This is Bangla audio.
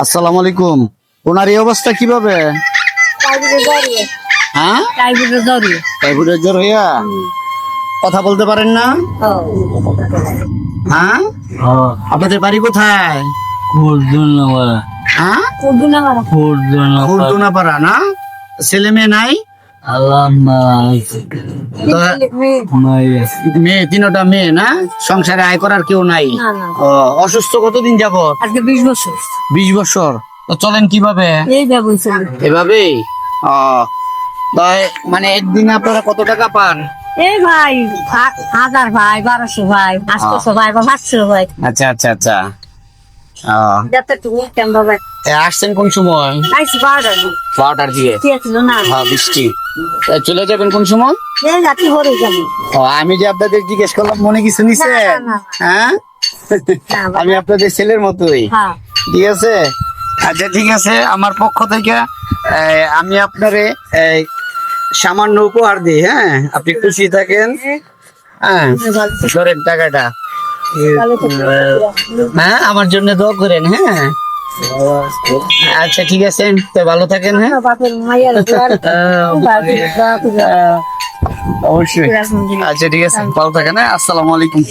আসসালামু আলাইকুম। ওনার এই অবস্থা কিভাবে? হ্যাঁ, টাইফয়েডের জ্বর হইয়া কথা বলতে পারেন না? হ্যাঁ, আপনাদের বাড়ি কোথায়? হ্যাঁ, খুলনাপাড়া না? ছেলে মেয়ে নাই? মেয়ে, তিনটা মেয়ে না? সংসারে আয় করার কেউ নাই? ও, অসুস্থ কতদিন যাবত? 20 বছর। তো চলেন কিভাবে? এভাবেই? ও, তাই মানে একদিনে আপনারা কত টাকা পান? ভাই 1000 ভাই 1200 ভাই 500 ভাই বা 500 ভাই আচ্ছা আচ্ছা আচ্ছা। ও, যাতে তুমি কেমন ভাই আসছেন কোন সময়? আইছি 12টার দিকে। কি আছে না হ্যাঁ, বৃষ্টি। চলে যাবেন কোন সময়? এই রাতে হরে যাবে ও, আমি যে আপনাদের জিজ্ঞেস করলাম মনে কিছু নিছেন? না, না। হ্যাঁ, আমি আপনাদের ছেলের মতোই। হ্যাঁ ঠিক আছে, আচ্ছা ঠিক আছে। আমার পক্ষ থেকে আমি আপনারে সামান্য উপহার দিই। হ্যাঁ, আপনি খুশি থাকেন। হ্যাঁ, ধরেন টাকাটা। হ্যাঁ, আমার জন্য দোয়া করেন। হ্যাঁ, আচ্ছা ঠিক আছে, তো ভালো থাকেন। হ্যাঁ, বাপের মাইয়ার অবশ্যই। আচ্ছা ঠিক আছে, ভালো থাকেন। হ্যাঁ, আসসালামু আলাইকুম।